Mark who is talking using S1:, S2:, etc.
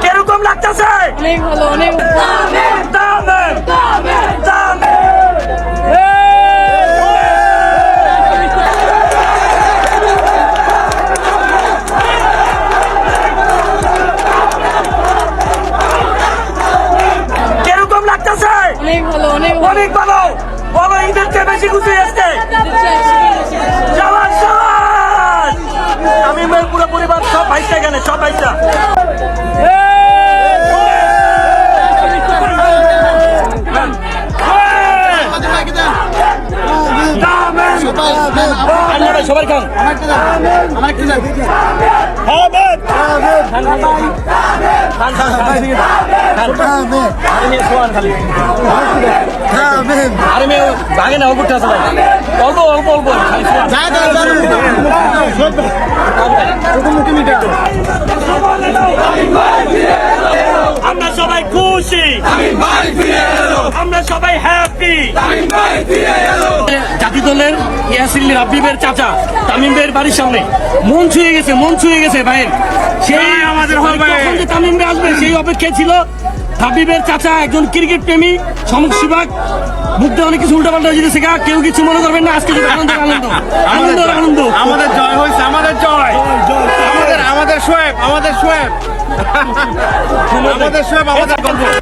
S1: কিরকম লাগতেছে?
S2: অনেক ভালো, অনেক
S1: কিরকম লাগতেছে?
S2: অনেক ভালো, অনেক
S1: অনেক ভালো। বাবা ঈদের চেয়ে বেশি খুশি আসছে। শাবাশ, শাবাশ। আমি মেয়ের পুরো পরিবার সব ভাইসা এখানে, সব ভাইসা। সবাই খান। আরে মেয়ে ভাগে না, অল্প আছে অল্প অল্প অল্প। আমরা সবাই খুশি, আমরা সবাই হ্যাপি। জাতীয় দলের ইয়াসির রাব্বিবের চাচা তামিম ভাইয়ের বাড়ির সামনে মন ছুঁয়ে গেছে, মন ছুঁয়ে গেছে ভাইয়ের। সেই আমাদের কখন যে তামিম ভাই আসবে সেই অপেক্ষায় ছিল। হাবিবের চাচা একজন ক্রিকেট প্রেমী, সমাজসেবক, বুকটা অনেক কিছু উল্টা পাল্টা হয়ে যেতেছে। কেউ কিছু মনে করবেন না, আজকে আনন্দ আনন্দ আনন্দ আনন্দ।
S3: আমাদের জয় হয়েছে, আমাদের জয়, আমাদের শোয়েব, আমাদের শোয়েব, আমাদের শোয়েব, আমাদের গল্প।